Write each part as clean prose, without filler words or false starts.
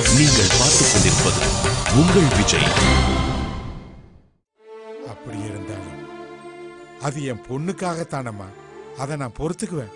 நீங்கள் பார்த்துக் கொண்டிருப்பது உங்கள் விஜய். அப்படி இருந்தாலும் அது என் பொண்ணுக்காகத்தானம்மா. அதை நான் பொறுத்துக்குவேன்.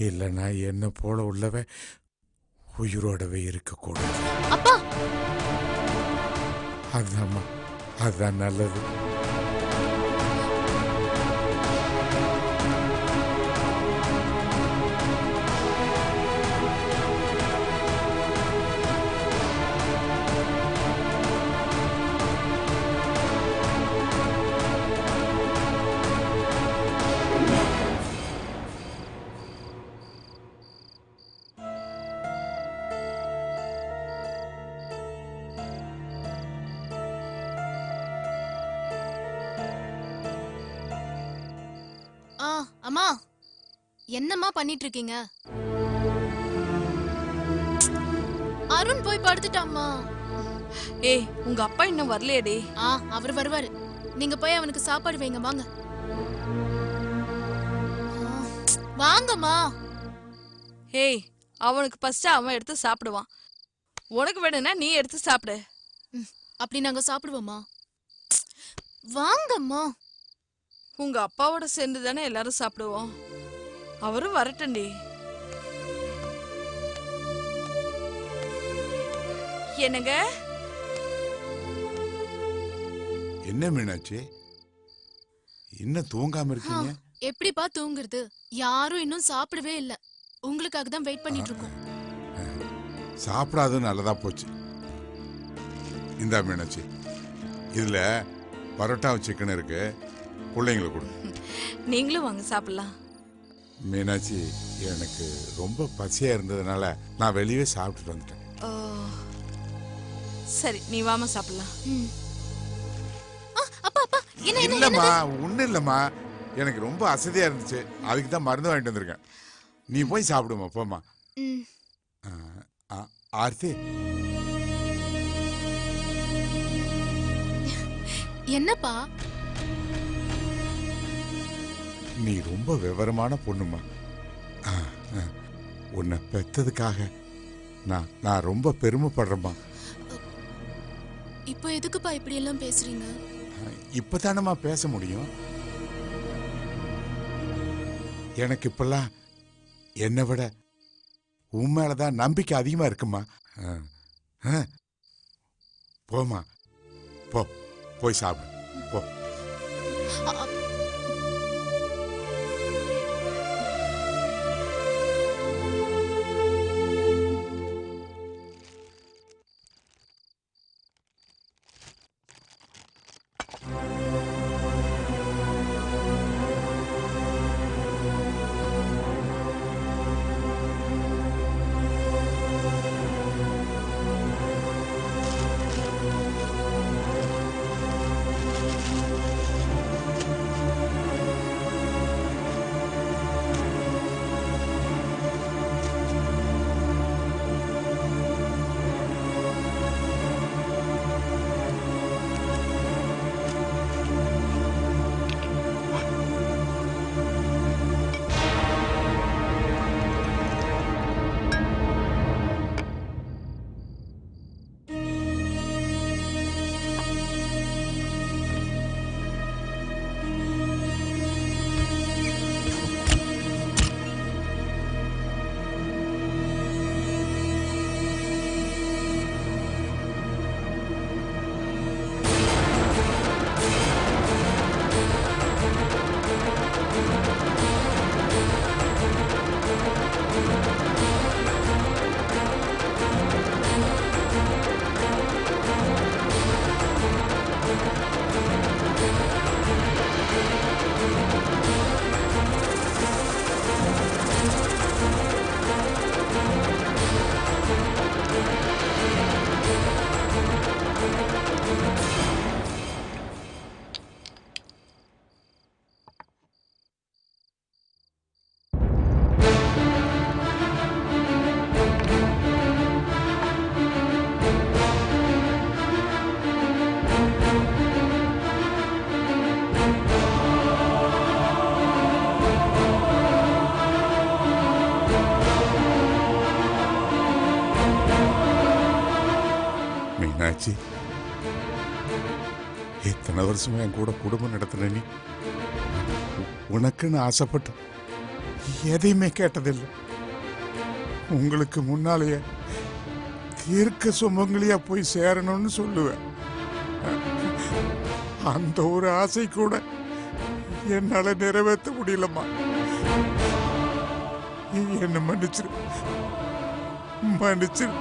இல்லைன்னா என்ன போல உள்ளவ உயிரோடவே இருக்கக்கூடாது. அப்பா, அதுதான்மா, அதுதான் நல்லது. அம்மா, என்னம்மா பண்ணிட்டு இருக்கீங்க? அருண் போய் படுத்துட்டாம்மா. ஏய், உங்க அப்பா இன்னும் வரலையேடி. அவர் வருவாரு. நீங்க போய் அவனுக்கு சாப்பாடு வைங்க. வாங்க வாங்கம்மா. ஏய், அவனுக்கு ஃபர்ஸ்ட் அவன் எடுத்து சாப்பிடுவான். உனக்கு வேணும்னா நீ எடுத்து சாப்பிடு. அப்படி நாங்க சாப்பிடுவோமா? வாங்கம்மா. உங்க அப்பாவோட சேர்ந்து தானே எல்லாரும் சாப்பிடுவோம். அவரும் வரட்டண்டி. என்னங்க? என்ன மீனாட்சி, இன்னும் தூங்காம இருக்கீங்க? எப்படிப்பா தூங்குறது? யாரும் இன்னும் சாப்பிடவே இல்ல. உங்களுக்காக தான் வெயிட் பண்ணிட்டு இருக்கோம். சாப்பிடாது நல்லதா போச்சு. இந்தா மீனாட்சி, இதுல பரோட்டா சிக்கன் இருக்கு, பிள்ளைங்களுக்கு கொடு. நீங்களும் வாங்க சாப்பிடலாம். மீனாட்சி, எனக்கு ரொம்ப பசியா இருந்ததுனால நான் வெளியே சாப்பிட்டுட்டு வந்துட்டேன். சரி, நீ வாமா சாப்பிடலாம். இல்லம்மா, ஒன்னும் இல்லம்மா, எனக்கு ரொம்ப அசதியா இருந்துச்சு, அதுக்கு தான் மருந்து வாங்கிட்டு வந்திருக்கேன். நீ போய் சாப்பிடுமா, போமா. ஆர்த்தி, என்னப்பா? நீ ரொம்ப விவரமான பொண்ணுமா. உன்னை பெத்ததுக்காக நான் ரொம்ப பெருமைப்படுறேம்மா. இப்போ எதுக்குப்பா இப்படி எல்லாம் பேசுறீங்க? இப்பதானம்மா பேச முடியும். எனக்கு இப்பெல்லாம் என்னை விட உன் மேலதான் நம்பிக்கை அதிகமா இருக்குமா. போமா, போய் சாப்பிடு, போ. மீனாட்சி, இத்தனை வருஷமா என் கூட குடும்பம் நடத்தின நீ உனக்குன்னு ஆசைப்பட்டு எதையுமே கேட்டதில்லை. உங்களுக்கு முன்னாலேயே தீர்க்க சுமங்கலியா போய் சேரணும்னு சொல்லுவேன். அந்த ஒரு ஆசை கூட என்னால நிறைவேற்ற முடியலம்மா. என்ன மன்னிச்சிரு, மன்னிச்சிரு.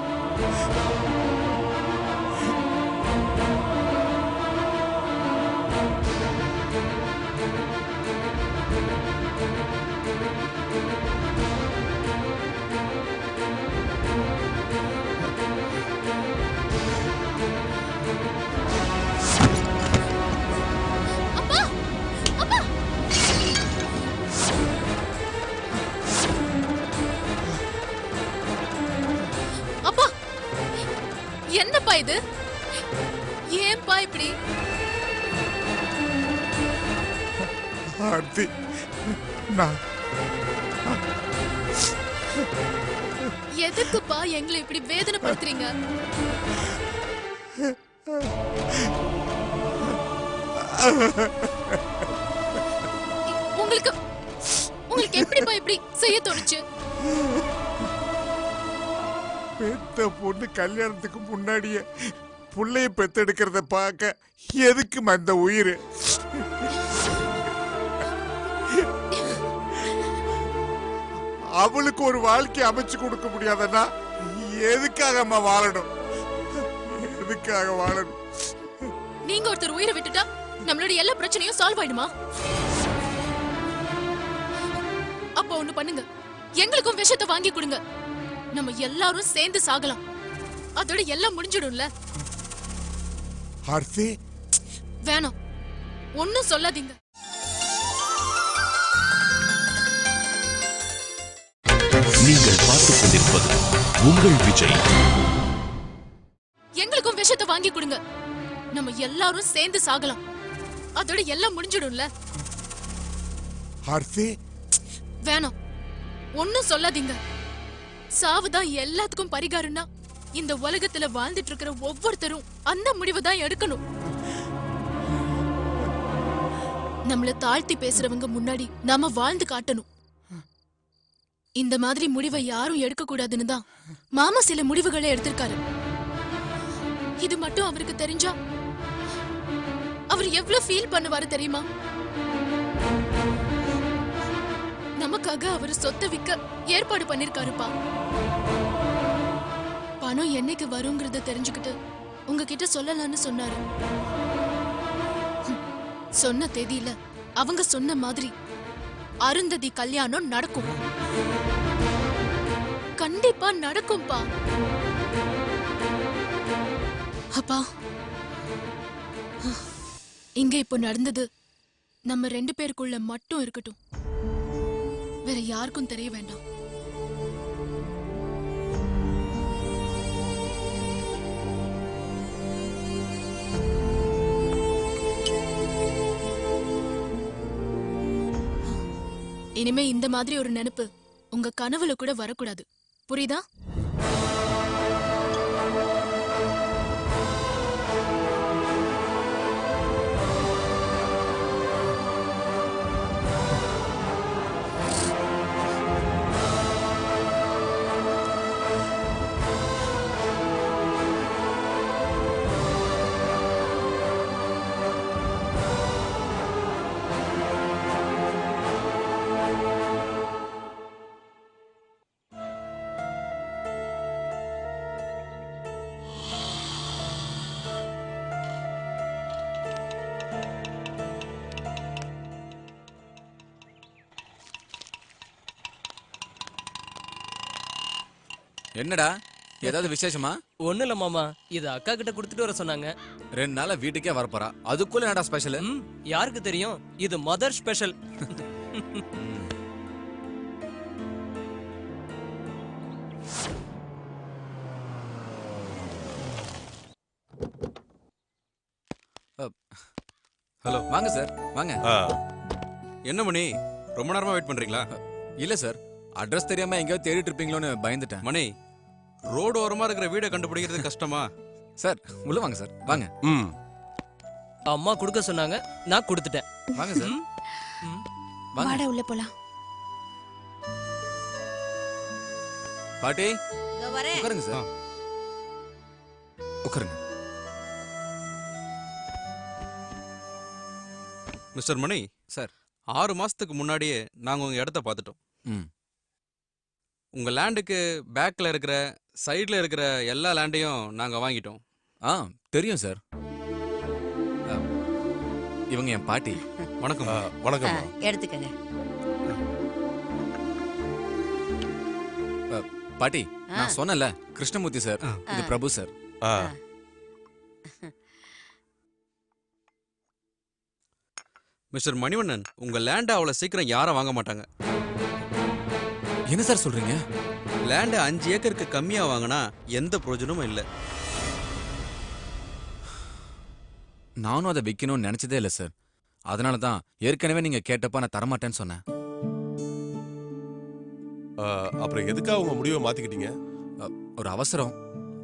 அப்பா, என்னப்பா இது? ஏன்பா இப்படி? ஆர்த்தி, நான் எதுக்குப்பா எங்களை இப்படி வேதனைப்படுத்துறீங்க? உங்களுக்கு உங்களுக்கு எப்படிப்பா இப்படி செய்ய தோணுச்சு? பெத்த பொண்ணு கல்யாணத்துக்கு முன்னாடியே புள்ளைய பெத்தெடுக்கிறத பார்க்க எதுக்கு அந்த உயிர்? அவளுக்கு ஒரு வாழ்க்கை அமைச்சு கொடுக்க முடியாதன்னா எதுக்காக அம்மா வாழணும்? எதுக்காக வாழணும்? நீங்க ஒருத்தர் உயிரை விட்டுட்டா நம்மளோட எல்லா பிரச்சனையும் சால்வ் ஆயிடுமா? அப்ப ஒண்ணு பண்ணுங்க, எங்களுக்கும் விஷத்தை வாங்கி கொடுங்க. நம்ம எல்லாரும் சேர்ந்து சாகலாம். அதோட எல்லாம் முடிஞ்சிடும்ல. ஆர்த்தி, வேணாம், ஒன்னும் சொல்லாதீங்க. நீங்கள் பார்த்துக் கொண்டிருப்பது உங்கள் விஜய். எங்களுக்கும் விஷத்தை வாங்கி கொடுங்க. நம்ம எல்லாரும் சேர்ந்து சாகலாம். அதோட எல்லாம் முடிஞ்சிடும்ல. ஆர்த்தி, வேணாம், ஒன்னும் சொல்லாதீங்க. சாவுதான் எல்லாத்துக்கும் பரிகாரம்னா இந்த உலகத்துல வாழ்ந்துட்டு இருக்கிற ஒவ்வொருத்தரும் அந்த முடிவை தான் எடுக்கணும். நம்மள தாழ்த்தி பேசுறவங்க முன்னாடி நாம வாழ்ந்து காட்டணும். இந்த மாதிரி முடிவை யாரும் எடுக்க கூடாதுன்னு தான் மாமா சில முடிவுகளை எடுத்திருக்காரு. இது மட்டும் அவருக்கு தெரிஞ்சா அவர் எவ்வளவு ஃபீல் பண்ணுவாரு தெரியுமா? நமக்காக அவர் சொத்தை விற்க ஏற்பாடு பண்ணிருக்காருப்பா. பணம் என்னைக்கு வருங்கிறத தெரிஞ்சுக்கிட்டு உங்ககிட்ட சொல்லலாம்னு சொன்னாரு. சொன்ன தேதியில அவங்க சொன்ன மாதிரி அருந்ததி கல்யாணம் நடக்கும். கண்டிப்பா நடக்கும்பா. அப்பா, இங்க இப்போ நடந்தது நம்ம 2 பேருக்குள்ள மட்டும் இருக்கட்டும். வேற யாருக்கும் தெரிய வேண்டாம். இனிமே இந்த மாதிரி ஒரு நினைப்பு உங்க கனவுல கூட வரக்கூடாது. புரியுதா? என்னடா ஏதாவது விசேஷமா? ஒண்ணு இல்ல மாமா, இது அக்கா கிட்ட கொடுத்துட்டு வர சொன்னாங்க. 2 நாளா வீட்டுக்கே வரப்போறா, அதுக்குள்ள என்னடா ஸ்பெஷல்? யாருக்கு தெரியும், இது மதர் ஸ்பெஷல். ஹலோ, வாங்க சார், வாங்க. என்ன மணி, ரொம்ப நேரமா வெயிட் பண்றீங்களா? இல்ல சார், அட்ரஸ் தெரியாம எங்கேயோ தேடிட்டு இருப்பீங்களோன்னு பயந்துட்டேன். மணி, ரோடு ஓரமா இருக்கிற வீடை கண்டுபிடிக்கிறது கஷ்டமா? சார் உள்ள வாங்க சார் வாங்க ம் அம்மா கொடுக்க சொன்னாங்க, நான் கொடுத்துட்டேன். வாங்க சார் வாங்க வாடா உள்ள போலாம். பாட்டி இதோ வரேன். உட்காருங்க சார் உட்காருங்க. மிஸ்டர் மணி சார் 6 மாசத்துக்கு முன்னாடியே நாங்க உங்க இடத்த பார்த்துட்டோம். ம் உங்க லேண்டுக்கு பேக்ல இருக்கிற சைடுல இருக்கிற எல்லா லேண்டையும் நாங்க வாங்கிட்டோம். ஆ தெரியும் சார். இவங்க என் பாட்டி. வணக்கம். வணக்கம். எடுத்துக்கங்க. பாட்டி நான் சொன்னல கிருஷ்ணமூர்த்தி சார், இது பிரபு சார். மிஸ்டர் மணிவண்ணன், உங்க லேண்டை அவ்வளவு சீக்கிரம் யாரும் வாங்க மாட்டாங்க. என்ன சார் சொல்றீங்க? லேண்டை 5 ஏக்கருக்கு கம்மியா வாங்கினா எந்த பிரயோஜனமும் இல்லை. நானும் அதை விற்கணும்னு நினைச்சதே இல்லை சார். அதனால தான் ஏற்கனவே நீங்க கேட்டப்ப நான் தரமாட்டேன்னு சொன்னேன். அப்புறம் எதுக்காக உங்க முடிவை மாத்திக்கிட்டீங்க? ஒரு அவசரம்,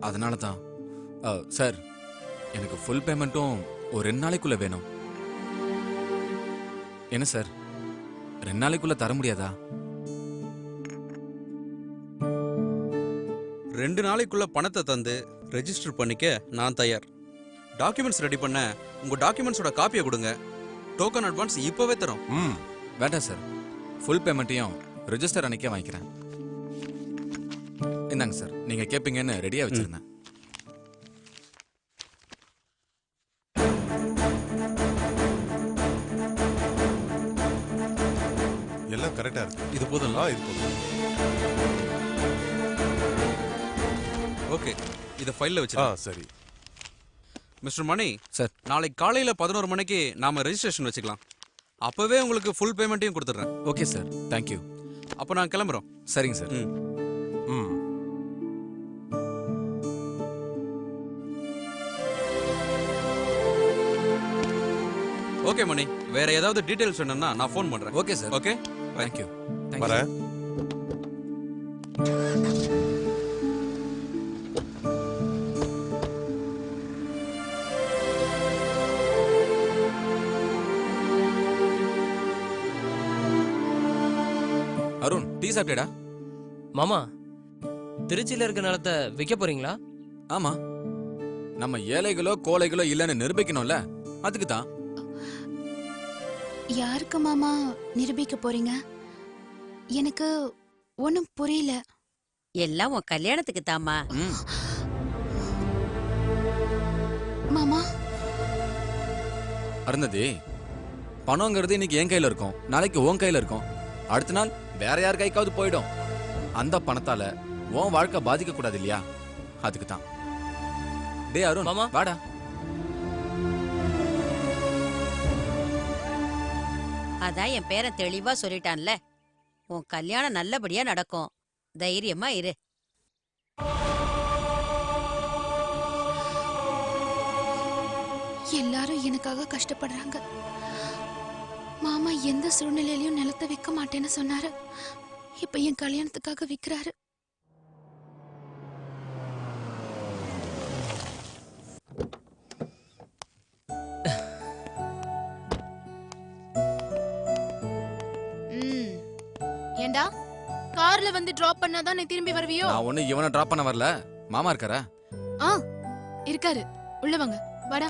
அதனால தான். சார் எனக்கு ஃபுல் பேமெண்ட்டும் ஒரு 2 நாளைக்குள்ள வேணும். என்ன சார் 2 நாளைக்குள்ள தர முடியாதா? 2 நாளைக்குள்ள பணத்தை தந்து ரெஜிஸ்டர் பண்ணிக்க நான் தயார். டாக்குமெண்ட்ஸ் ரெடி பண்ண உங்க டாக்குமெண்ட்ஸோட காப்பியை கொடுங்க. டோக்கன் அட்வான்ஸ் இப்பவே தரோம். வேண்டாம் சார், ஃபுல் பேமெண்ட்டையும் ரெஜிஸ்டர் அன்னைக்கே வாங்கிக்கிறேன். இந்தாங்க சார், நீங்க கேட்பீங்கன்னு ரெடியா வச்சிருந்தேன். எல்லாம் கரெக்டா இருக்கு. இது போதும். இது போதும். ஓகே, இத ஃபைல்ல வச்சிருங்க. சரி. மிஸ்டர் மணி சார், நாளைக்கு காலையில 11 மணிக்கு நாம ரெஜிஸ்ட்ரேஷன் வச்சுக்கலாம். அப்பவே உங்களுக்கு ஃபுல் பேமெண்ட்டையும் கொடுத்துறேன். Okay sir, thank you. அப்போ நான் கிளம்புறோம். சரிங்க சார். ம் ஓகே மணி, வேற ஏதாவது டீடைல்ஸ் வேணும்னா நான் ஃபோன் பண்றேன். Okay sir. Okay, thank you. வரேன். அருண், டீ சாப்பிட்டேடா? மாமா, திருச்சியில இருக்க நிலத்தை விற்க போறீங்களா? ஆமா, நம்ம ஏழைகளோ கோழைகளோ இல்லைன்னு நிரூபிக்கணும்ல, அதுக்கு தான். யாருக்கு மாமா நிரூபிக்க போறீங்க? எனக்கு ஒண்ணும் புரியல. எல்லாம் உன் கல்யாணத்துக்கு தாமா. மாமா, அருந்ததி, பணங்கிறது இன்னைக்கு என் கையில இருக்கும், நாளைக்கு உன் கையில இருக்கும், அடுத்த நாள் வேற யார் கைக்காவது போயிடும். அந்த பணத்தால உன் வாழ்க்கை பாதிக்க கூடாது இல்லையா? அதுக்கு தான். டே அருண், மாமா. வாடா. அதான் என் பேரன் தெளிவா சொல்லிட்டான்ல, உன் கல்யாணம் நல்லபடியா நடக்கும். தைரியமா இரு. எல்லாரும் எனக்காக கஷ்டப்படுறாங்க. மாமா எந்த சூழ்நிலையிலயும் நிலத்தை விற்க மாட்டேன்னு சொன்னாரு. இப்ப என் கல்யாணத்துக்காக விக்கிறாரு. ஏண்டா கார்ல வந்து டிராப் பண்ணாதான் நீ திரும்பி வருவியோ? நான் ஒண்ணு இவனை டிராப் பண்ண வரல, மாமா இருக்காரா? இருக்காரு, உள்ள வாங்க. வாடா.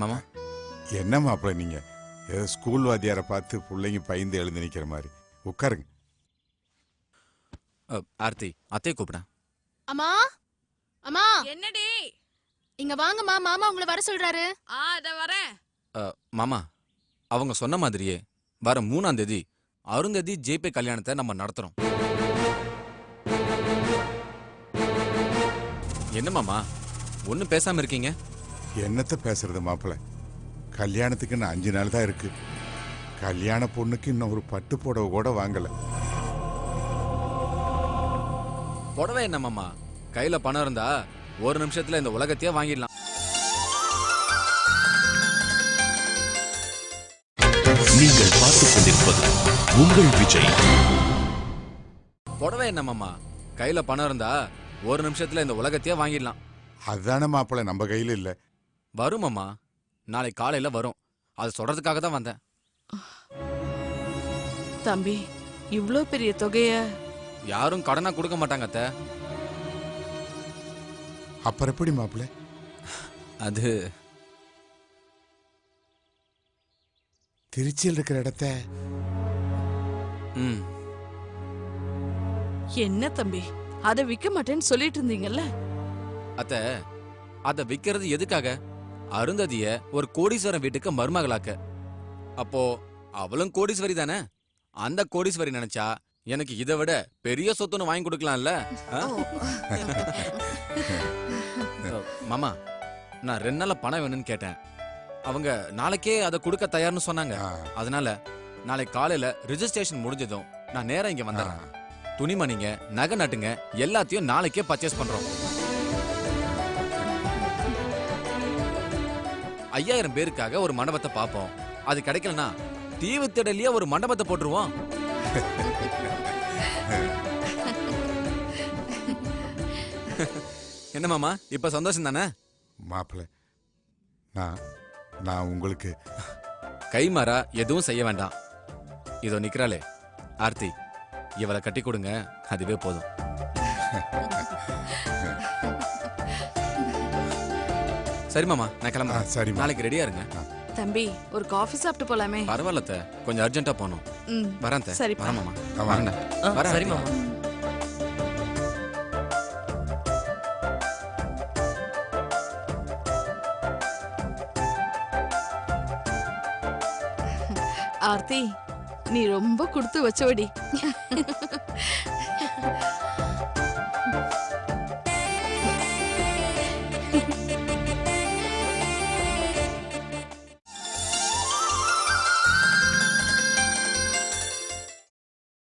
மாமா. என்ன மாப்பிள்ள நீங்க ஏதோ ஸ்கூல் வாத்தியாரை பார்த்து பிள்ளைங்க பயந்து எழுந்து நிக்கிற மாதிரி. உட்காருங்க. ஆர்த்தி, அத்தையை கூப்பிடேன். அம்மா, அம்மா, என்னடி? இங்க வாங்கம்மா, மாமா உங்களை வர சொல்றாரு. அத வரேன். மாமா, அவங்க சொன்ன மாதிரியே வர 3ஆம் தேதி அருந்ததி ஜேபே கல்யாணத்தை நம்ம நடத்துறோம். என்ன மாமா ஒன்னும் பேசாம இருக்கீங்க? என்னத்த பேசுறது மாப்பிள்ள, கல்யாணத்துக்கு இன்னும் 5 நாள் தான் இருக்கு. கல்யாண பொண்ணுக்கு இன்னும் ஒரு பட்டு புடவை கூட வாங்கல. புடவை என்ன மாமா, கையில பணம் இருந்தா ஒரு நிமிஷத்துல இந்த உலகத்தையே வாங்கிடலாம். நீங்கள் பார்த்துக் கொண்டிருப்பது உங்கள் விஜய். புடவை என்ன மாமா, கையில பணம் இருந்தா ஒரு நிமிஷத்துல இந்த உலகத்தையே வாங்கிடலாம். அதுதானே மாப்பிள்ள நம்ம கையில இல்ல. வரும் மாமா, நாளைக்கு காலையில வரும். அது சொல்றதுக்காக தான் வந்தேன். தம்பி, இவ்ளோ பெரிய தொகைய யாரும் கடனா கொடுக்க மாட்டாங்க அத்தை. அப்புறம் எப்படி மாப்பிள்ள? அது திருச்சியில் இருக்கிற இடத்த ம் என்ன தம்பி, அத விக்க மாட்டேன்னு சொல்லிட்டு இருந்தீங்கல்ல? அத்தை, அத விக்கிறது எதுக்காக? அருந்ததிய ஒரு கோடீஸ்வரன் வீட்டுக்கு மருமகளாக்க. அப்போ அவளும் கோடீஸ்வரி தானே. அந்த கோடீஸ்வரி நினைச்சா எனக்கு இதை விட பெரிய சொத்துன்னு வாங்கி கொடுக்கலாம்ல. மாமா, நான் 2 நாள்ல பணம் வேணும்னு கேட்டேன். அவங்க நாளைக்கே அதை கொடுக்க தயார்னு சொன்னாங்க. அதனால நாளைக்கு காலையில ரிஜிஸ்ட்ரேஷன் முடிஞ்சதும் நான் நேரா இங்க வந்துடுறேன். துணிமணிங்க, நகை நட்டுங்க எல்லாத்தையும் நாளைக்கே பர்ச்சேஸ் பண்றோம். 5000 பேருக்காக ஒரு மண்டபத்தை பார்ப்போம். அது கிடைக்கலனா தீவு திடலியே ஒரு மண்டபத்தை போட்டுருவோம். என்ன மாமா, இப்ப சந்தோஷம் தானே? மாப்பிள்ள, நான் உங்களுக்கு கைமாறா எதுவும் செய்ய வேண்டாம். இதோ நிக்கிறாளே ஆர்த்தி, இவளை கட்டி கொடுங்க, அதுவே போதும். சரி மாமா, நான் கிளம்புறேன். சரி, நாளைக்கு ரெடியா இருங்க. தம்பி, ஒரு காஃபி சாப்பிட்டு போலாமே? பரவாயில்ல அத்தை, கொஞ்சம் அர்ஜென்ட்டா போகணும். வரேன் அத்தை. சரி, வரேன் மாமா. வரேன். வரேன். சரி மாமா. ஆர்த்தி, நீ ரொம்ப கொடுத்து வச்சவடி.